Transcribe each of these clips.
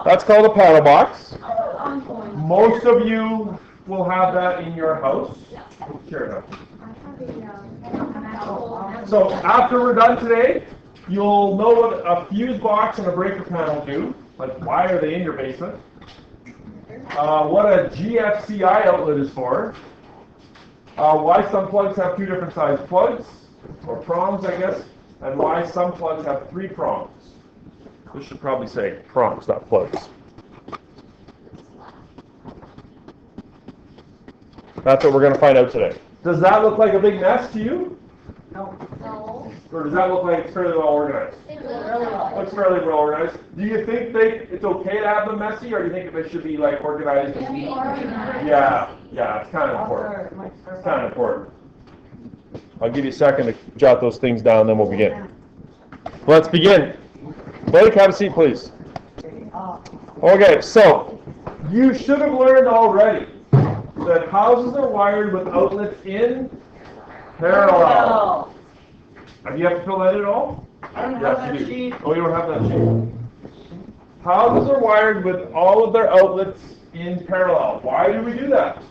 That's called a paddle box. Most of you will have that in your house. Sure. So after we're done today, you'll know what a fuse box and a breaker panel do. Like, why are they in your basement? What a GFCI outlet is for. Why some plugs have two different size plugs, or prongs, I guess, and why some plugs have 3 prongs. This should probably say prongs, not plugs. That's what we're going to find out today. Does that look like a big mess to you? No. Or does that look like it's fairly well organized? Looks fairly well organized. Do you think it's okay to have them messy, or do you think they should be like organized? Yeah, it's kind of important. It's kind of important. I'll give you a second to jot those things down, then we'll begin. Let's begin. Blake, have a seat, please. Okay, so you should have learned already that houses are wired with outlets in parallel. Have you have to fill that in at all? I don't have that sheet. Oh, you don't have that sheet. Houses are wired with all of their outlets in parallel. Why do we do that?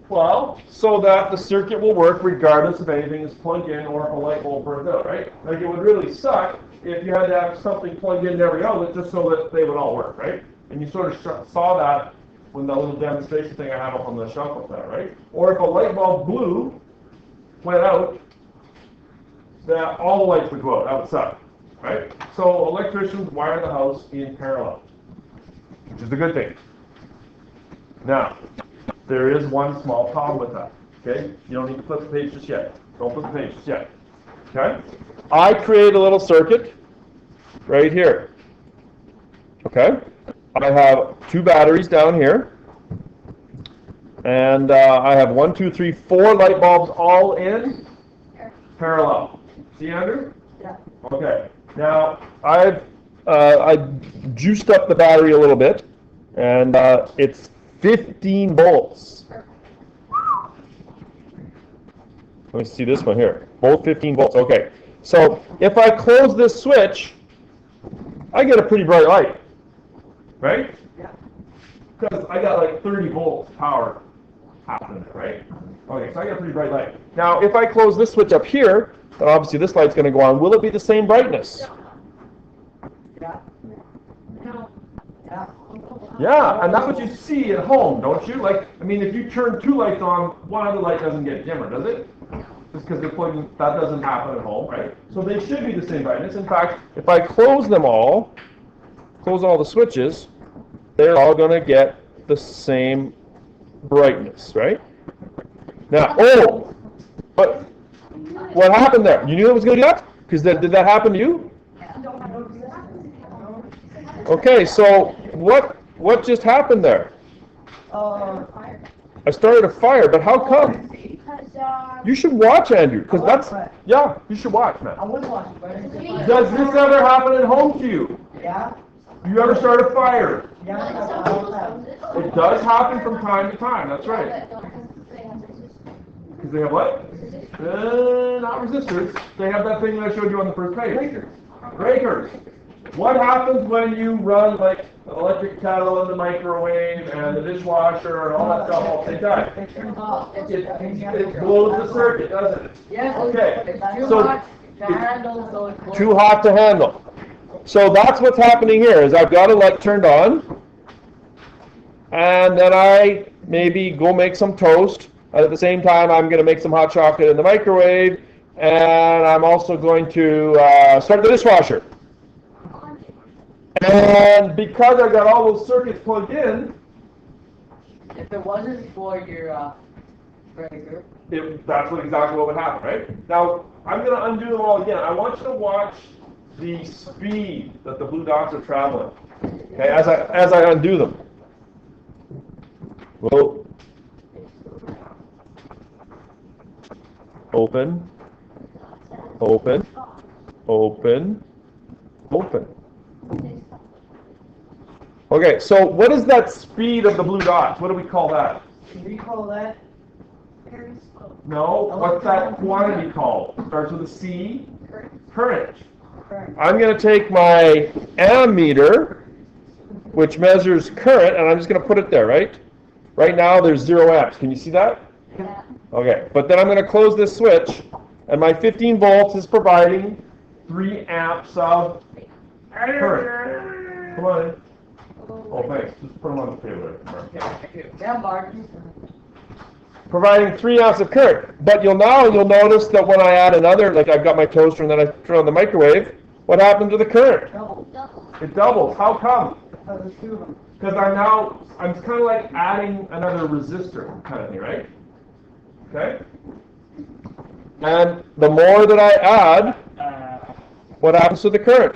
Well, so that the circuit will work regardless if anything is plugged in or if a light bulb burns out, right? Like, it would really suck if you had to have something plugged in every outlet just so that they would all work, right? And you sort of saw that when that little demonstration thing I have up on the shelf up there, right? Or if a light bulb went out, that all the lights would go out. That would suck, right? So electricians wire the house in parallel, which is a good thing. Now, there is one small problem with that, okay? You don't need to flip the page just yet. Don't flip the page just yet, okay? I create a little circuit right here, okay? I have 2 batteries down here, and I have 1, 2, 3, 4 light bulbs all in parallel. See, Andrew? Yeah. Okay. Now, I juiced up the battery a little bit, and it's 15 volts. Let me see this one here. Both 15 volts. Okay. So if I close this switch, I get a pretty bright light, right? Yeah. Because I got like 30 volts power happening, right? Okay, so I got a pretty bright light. Now, if I close this switch up here, then obviously this light's going to go on. Will it be the same brightness? Yeah. No. Yeah. Yeah, and that's what you see at home, don't you? Like, I mean, if you turn 2 lights on, one other light doesn't get dimmer, does it? Just because they're plugging, that doesn't happen at home, right? So they should be the same brightness. In fact, if I close all the switches, they're all going to get the same brightness, right? Now, but what happened there? You knew it was going to do that? Because did that happen to you? Okay, so what just happened there? I started a fire, but how come? You should watch, Andrew, because you should watch, man. I was watching, but I didn't see it. Does this ever happen at home to you? Yeah. You ever start a fire? Yeah. It does happen from time to time, that's right. Because they have what? Not resistors. They have that thing that I showed you on the first page. Breakers. What happens when you run like an electric kettle in the microwave and the dishwasher and all that stuff all at the same time? It blows the circuit, doesn't it? Yes. Okay. It's too So hot to handle, so it's too hot to handle. So that's what's happening here, is I've got a light turned on, and then I maybe go make some toast, and at the same time I'm going to make some hot chocolate in the microwave, and I'm also going to start the dishwasher. And because I got all those circuits plugged in, if it wasn't for your breaker. that's exactly what would happen, right? Now, I'm going to undo them all again. I want you to watch the speed that the blue dots are traveling, okay, as I undo them. Well, open, open, open, open. Okay, so what is that speed of the blue dots? What do we call that? Can we call that? No, what's that quantity called? Starts with a C. Current. Current. Current. I'm going to take my ammeter which measures current, and I'm just going to put it there, right? Right now there's 0 amps. Can you see that? Yeah. Okay, but then I'm going to close this switch, and my 15 volts is providing 3 amps of current. Come on in. Oh, thanks. Just put them on the table there. Yeah, Mark. Providing 3 amps of current. But you'll notice that when I add another, like I've got my toaster and then I turn on the microwave, what happens to the current? Double. It doubles. How come? There's 2 of them. Because I'm kind of like adding another resistor kind of thing, right? Okay? And the more that I add, what happens to the current?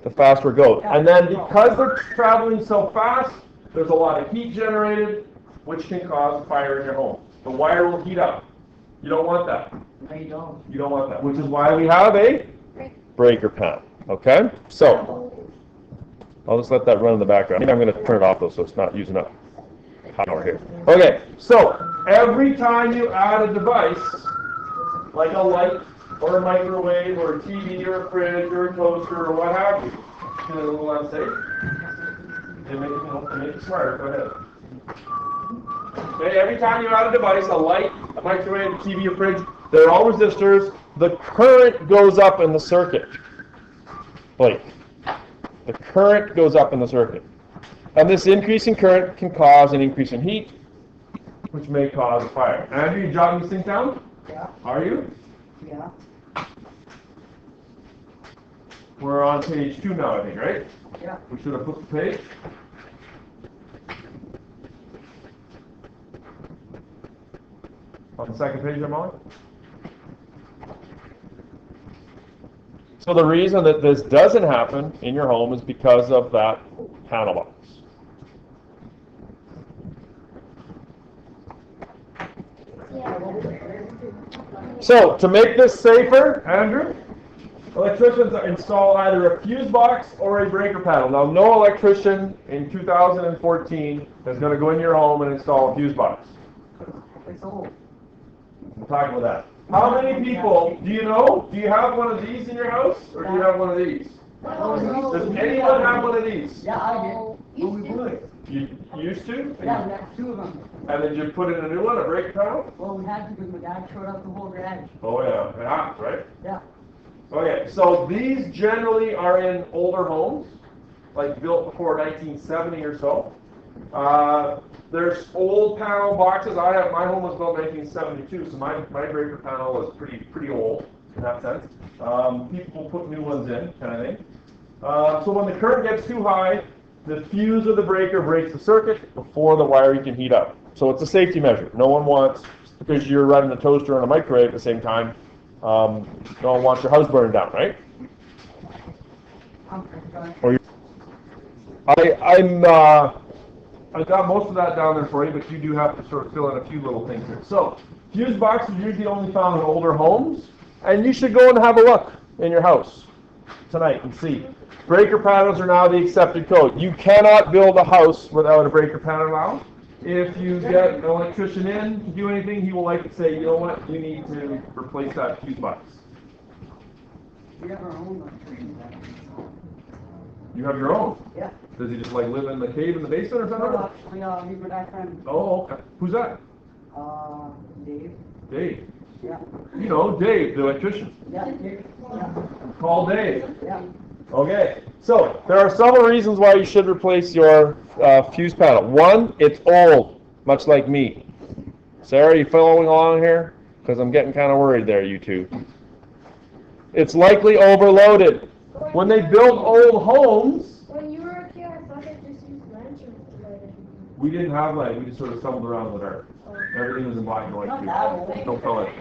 The faster it goes. And then because they're traveling so fast, there's a lot of heat generated, which can cause a fire in your home. The wire will heat up. You don't want that. No, you don't. You don't want that, which is why we have a breaker panel. Okay? So, I'll just let that run in the background. Maybe I'm going to turn it off though, so it's not using up power here. Okay, so every time you add a device, like a light, or a microwave, or a TV, or a fridge, or a toaster, or what have you, to a little unsafe, they make it smarter. Go ahead. Okay, every time you add a device, a light, a microwave, a TV, a fridge, they're all resistors. The current goes up in the circuit. Blake. The current goes up in the circuit. And this increase in current can cause an increase in heat, which may cause a fire. Andrew, you jotting these things down? Yeah. Are you? Yeah. We're on page 2 now, I think, right? Yeah. We should have flipped the page. On the second page, I'm on. So the reason that this doesn't happen in your home is because of that panel box. So to make this safer, Andrew, electricians install either a fuse box or a breaker panel. Now, no electrician in 2014 is going to go in your home and install a fuse box. It's old. We'll talk about that. How many people, do you know, do you have one of these in your house, or do you have one of these? Does anyone have one of these? Yeah, I did. When we blew it. You used to? Yeah, we had 2 of them. And then you put in a new one, a breaker panel? Well, we had to because my dad showed up the whole garage. Oh yeah, it happens, right? Yeah. Okay, so these generally are in older homes, like built before 1970 or so. There's old panel boxes. My home was built in 1972, so my breaker panel is pretty old in that sense. People put new ones in, kind of thing. So when the current gets too high, the fuse of the breaker breaks the circuit before the wiring can heat up. So it's a safety measure. No one wants, because you're running a toaster and a microwave at the same time, no one wants your house burning down, right? Or I got most of that down there for you, but you do have to sort of fill in a few little things here. So, fuse boxes are usually only found in older homes, and you should go and have a look in your house tonight and see. Breaker panels are now the accepted code. You cannot build a house without a breaker panel now. If you get an electrician in to do anything, he will likely say, you know what, you need to replace that fuse box. We have our own electrician. You have your own. Yeah. Does he just like live in the cave in the basement or something? We were that friend. Oh, okay. Who's that? Dave. Dave. Yeah. You know, Dave, the electrician. Yeah, Dave. Yeah. Call Dave. Yeah. Okay, so there are several reasons why you should replace your fuse panel. One, it's old, much like me. Sarah, you following along here? Because I'm getting kind of worried there, you two. It's likely overloaded. When they build old homes, When you were a kid, I thought they just used lanterns to light it. we didn't have light. We just sort of stumbled around in the dark. Everything was in black and white. Not too. that old. Don't color.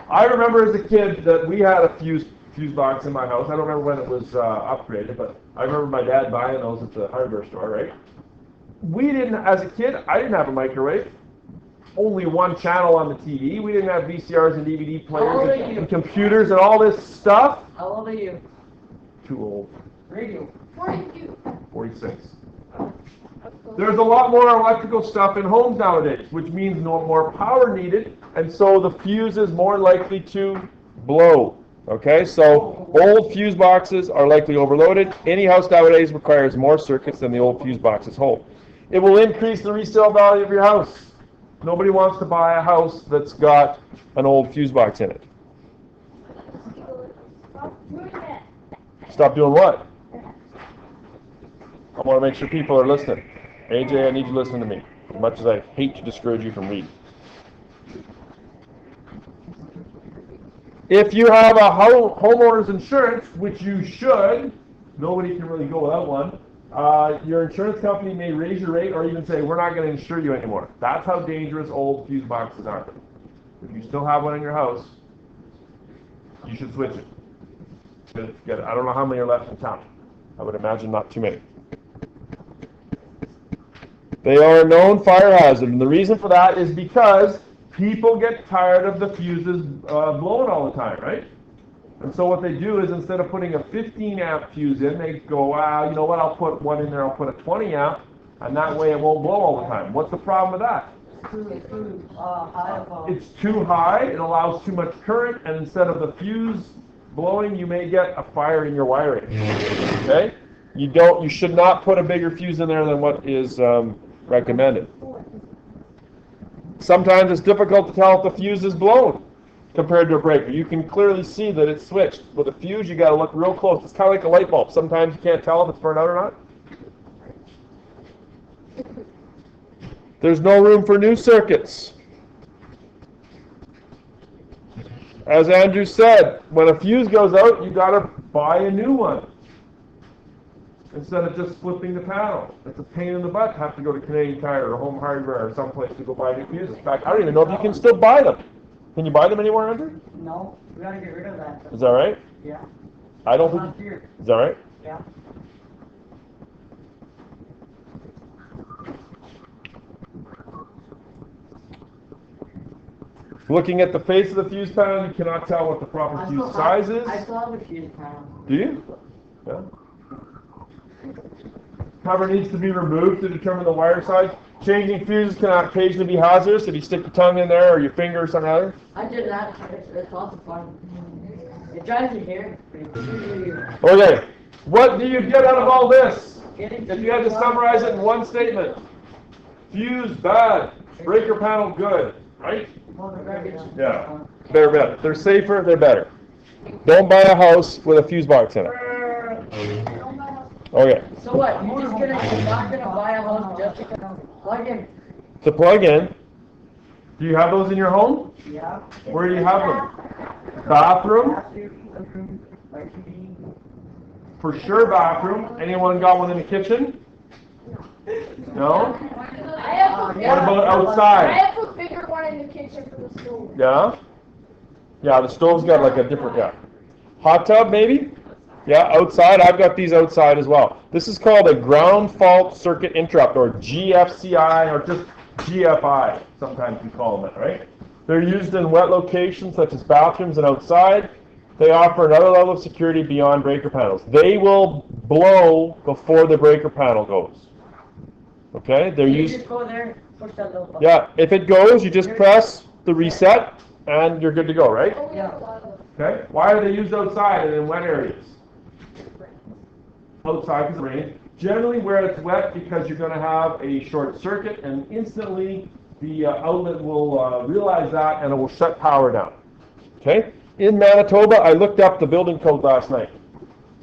I remember as a kid that we had a fuse box in my house. I don't remember when it was upgraded, but I remember my dad buying those at the hardware store, right? We didn't, as a kid, I didn't have a microwave. Only one channel on the TV. We didn't have VCRs and DVD players and computers and all this stuff. How old are you? Too old. Radio. 42. 46. There's a lot more electrical stuff in homes nowadays, which means no more power needed, and so the fuse is more likely to blow. Okay, so old fuse boxes are likely overloaded. Any house nowadays requires more circuits than the old fuse boxes hold. It will increase the resale value of your house. Nobody wants to buy a house that's got an old fuse box in it. Stop doing that. Stop doing what? I want to make sure people are listening. AJ, I need you to listen to me, as much as I hate to discourage you from reading. If you have a homeowner's insurance, which you should, nobody can really go without one, your insurance company may raise your rate or even say, we're not going to insure you anymore. That's how dangerous old fuse boxes are. If you still have one in your house, you should switch it. I don't know how many are left in town. I would imagine not too many. They are a known fire hazard, and the reason for that is because people get tired of the fuses blowing all the time, right? And so what they do is instead of putting a 15 amp fuse in, they go, you know what, I'll put one in there, I'll put a 20 amp, and that way it won't blow all the time. What's the problem with that? Too high of a. It's too high, it allows too much current, and instead of the fuse blowing, you may get a fire in your wiring. Okay? You should not put a bigger fuse in there than what is recommended. Sometimes it's difficult to tell if the fuse is blown compared to a breaker. You can clearly see that it's switched. With a fuse, you got to look real close. It's kind of like a light bulb. Sometimes you can't tell if it's burned out or not. There's no room for new circuits. As Andrew said, when a fuse goes out, you got to buy a new one instead of just flipping the panel. It's a pain in the butt to have to go to Canadian Tire or Home Hardware or someplace to go buy new fuses. In fact, I don't even know if you can still buy them. Can you buy them anywhere, Andrew? No, we gotta get rid of that. Is that right? Yeah. I don't Last think. year. Is that right? Yeah. Looking at the face of the fuse panel, you cannot tell what the proper fuse size is. I still have a fuse panel. Do you? Yeah. Cover needs to be removed to determine the wire size. Changing fuses can occasionally be hazardous if you stick your tongue in there or your finger or something other. I did that. It's lots of fun. It drives you here. Okay. What do you get out of all this? Getting If you had to summarize it in one statement. Fuse bad. Breaker panel good. Right? Yeah. They're better. They're safer, they're better. Don't buy a house with a fuse box in it. Okay. So what? You're not gonna buy a house just to plug in? To plug in, do you have those in your home? Yeah. Where do you have them? Bathroom? For sure bathroom. Anyone got one in the kitchen? No? I have What about outside? I have a bigger one in the kitchen for the stove. Yeah? Yeah, the stove's got like a different, Hot tub maybe? Yeah, outside. I've got these outside as well. This is called a ground fault circuit interrupt, or GFCI, or just GFI. Sometimes we call them that, right? They're used in wet locations such as bathrooms and outside. They offer another level of security beyond breaker panels. They will blow before the breaker panel goes. Okay? They're You used. just go there, push that little button. Yeah, if it goes, you just press the reset, and you're good to go, right? Oh, we have a lot of them. Okay? Why are they used outside and in wet areas? Outside because of rain. Generally where it's wet because you're going to have a short circuit, and instantly the outlet will realize that and it will shut power down. Okay? In Manitoba, I looked up the building code last night.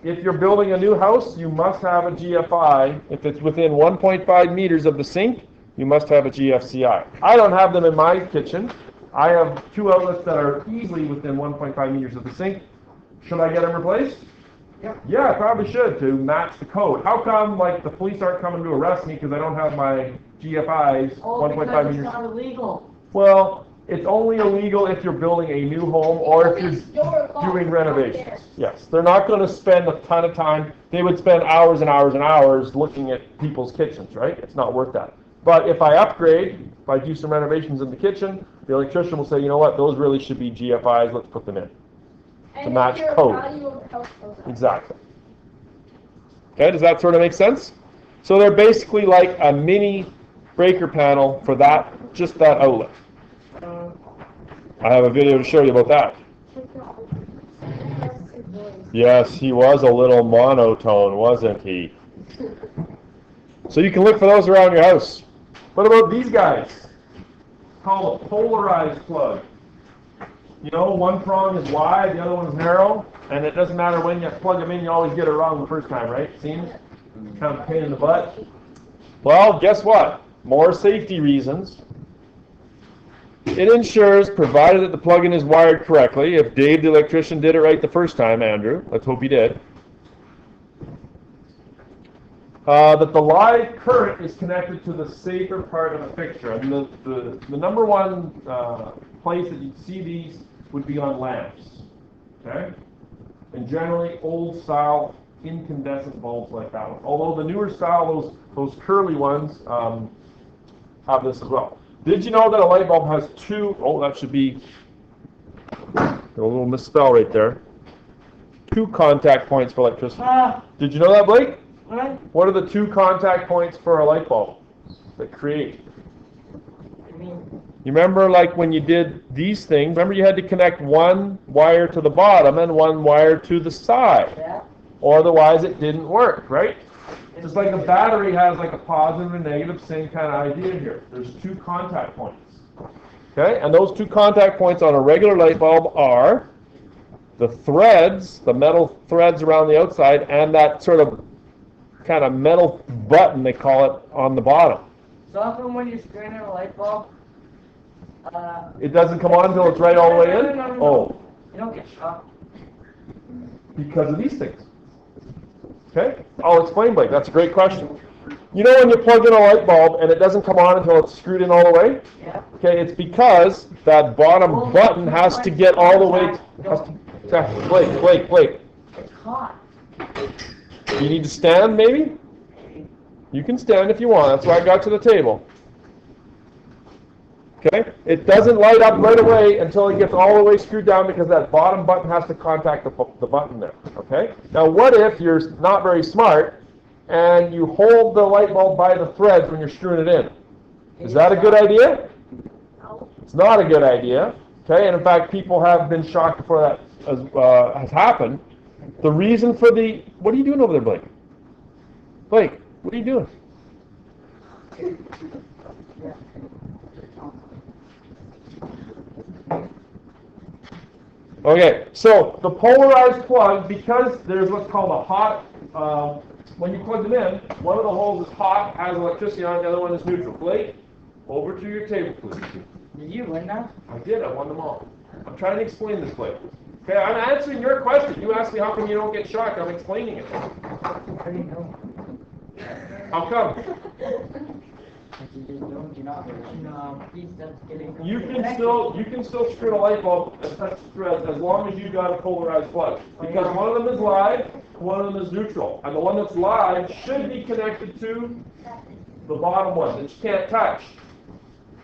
If you're building a new house, you must have a GFI. If it's within 1.5 meters of the sink, you must have a GFCI. I don't have them in my kitchen. I have two outlets that are easily within 1.5 meters of the sink. Should I get them replaced? Yep. Yeah, I probably should to match the code. How come like the police aren't coming to arrest me because I don't have my GFIs Oh, 1.5 because it's meters? not illegal. Well, it's only illegal if you're building a new home or if you're doing renovations. Yes, they're not going to spend a ton of time. They would spend hours and hours and hours looking at people's kitchens, right? It's not worth that. But if I upgrade, if I do some renovations in the kitchen, the electrician will say, you know what, those really should be GFIs, let's put them in. And match your code. value of the house goes up. Exactly. Okay, does that sort of make sense? So they're basically like a mini breaker panel for that, just that outlet. I have a video to show you about that. Yes, he was a little monotone, wasn't he? So you can look for those around your house. What about these guys? Called a polarized plug. You know, one prong is wide, the other one is narrow, and it doesn't matter when you plug them in, you always get it wrong the first time, right? Seems kind of a pain in the butt. Well, guess what? More safety reasons. It ensures, provided that the plug-in is wired correctly, if Dave the electrician did it right the first time, Andrew, let's hope he did, that the live current is connected to the safer part of the fixture. And the number one place that you'd see these would be on lamps, okay? And generally old style incandescent bulbs like that one. Although the newer style, those curly ones, have this as well. Did you know that a light bulb has two, that should be a little misspell right there. 2 contact points for electricity. Did you know that, Blake? What? What are the 2 contact points for a light bulb that create? I mean, You remember like when you did these things, remember you had to connect one wire to the bottom and one wire to the side. yeah. Or otherwise it didn't work, right? Just like a battery has like a positive and negative, same kind of idea here. There's 2 contact points. Okay, and those 2 contact points on a regular light bulb are the threads, the metal threads around the outside, and that sort of kind of metal button, they call it, on the bottom. So often when you're screwing in a light bulb, It doesn't come on until it's right all the way in? No. Oh, You don't get shocked. because of these things. Okay, I'll explain, Blake. That's a great question. You know when you plug in a light bulb and it doesn't come on until it's screwed in all the way? Yeah. Okay, it's because that bottom button has to get all the way. Blake. It's hot. You need to stand, maybe? You can stand if you want. That's why I got to the table. Okay? It doesn't light up right away until it gets all the way screwed down because that bottom button has to contact the button there. Okay? Now, what if you're not very smart and you hold the light bulb by the threads when you're screwing it in? Is that a good idea? It's not a good idea. Okay? And in fact, people have been shocked before that has happened. The reason for the... What are you doing over there, Blake? Blake, what are you doing? Okay, so the polarized plug, because there's what's called a hot, when you plug them in, one of the holes is hot, has electricity on it, the other one is neutral. Blake, over to your table, please. Did you win that? I did, I won them all. I'm trying to explain this, Blake. Okay, I'm answering your question. You asked me how come you don't get shocked. I'm explaining it. How do you know? How come? You just don't, you're not, please, that's getting... You can still screw a light bulb and touch the threads as long as you've got a polarized plug. Because one of them is live, one of them is neutral. And the one that's live should be connected to the bottom one that you can't touch.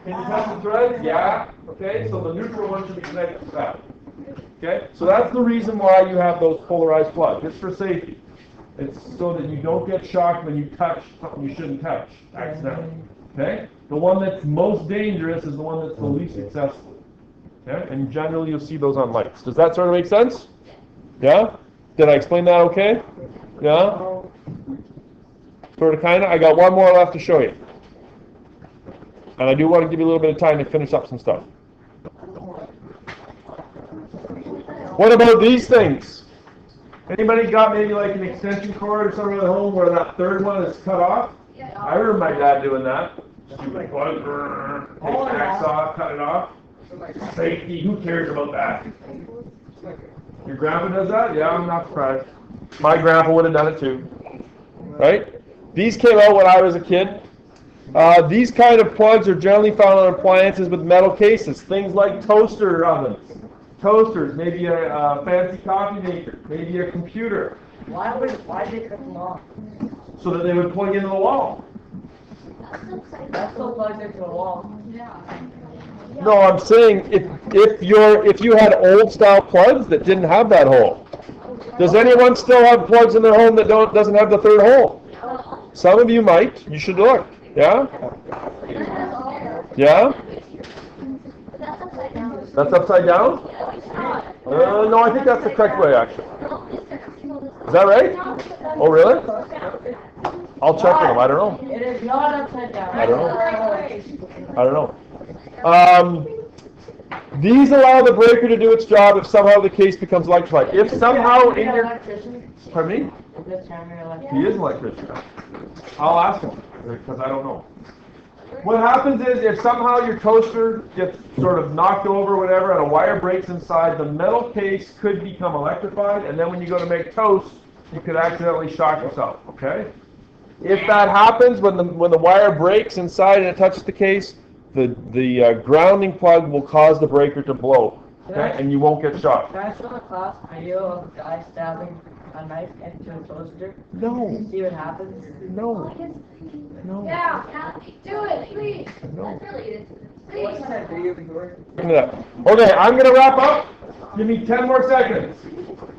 Can you touch the threads? Yeah. Okay, so the neutral one should be connected to that. Okay, so that's the reason why you have those polarized plugs. It's for safety. It's so that you don't get shocked when you touch something you shouldn't touch accidentally. Okay? The one that's most dangerous is the one that's the least accessible. Okay? And generally you'll see those on lights. Does that sort of make sense? Yeah? Did I explain that okay? Yeah? Sort of, kind of? I got one more left to show you. And I do want to give you a little bit of time to finish up some stuff. What about these things? Anybody got maybe like an extension cord or something at home where that third one is cut off? Yeah. I remember my dad doing that. Stupid plug, take the axe off, cut it off. Safety, who cares about that? Your grandpa does that? Yeah, I'm not surprised. My grandpa would have done it too. Right? These came out when I was a kid. These kind of plugs are generally found on appliances with metal cases. Things like toaster ovens. Toasters, maybe a fancy coffee maker, maybe a computer. Why did they cut them off? So that they would plug into the wall. That still plugs into a wall. No, I'm saying if you had old style plugs that didn't have that hole. Does anyone still have plugs in their home that doesn't have the third hole? Some of you might. You should look. Yeah? Yeah? That's upside down? No, I think that's the correct way, actually. Is that right? Oh, really? I'll check with them. I don't know. It is not upside down. I don't know. I don't know. These allow the breaker to do its job if somehow the case becomes electrified. If somehow in your... Electrician? Pardon me? Is this Chandler electrician? He is an electrician. I'll ask him, because I don't know. What happens is, if somehow your toaster gets sort of knocked over or whatever, and a wire breaks inside, the metal case could become electrified, and then when you go to make toast, you could accidentally shock yourself, okay? If that happens, when the wire breaks inside and it touches the case, the grounding plug will cause the breaker to blow, okay? And you won't get shocked. Can I show the class video of a guy stabbing a knife into a toaster? No. See what happens? No. No. Yeah, do it, please. No. What's that video before? Okay, I'm going to wrap up. Give me 10 more seconds.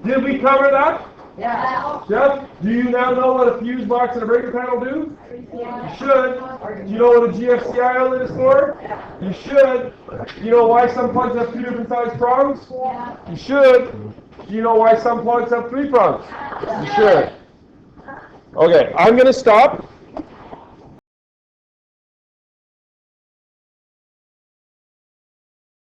Did we cover that? Yeah. Jeff, do you now know what a fuse box and a breaker panel do? You should. Do you know what a GFCI outlet is for? You should. Do you know why some plugs have 2 different size prongs? You should. Do you know why some plugs have 3 prongs? You should. Okay, I'm going to stop.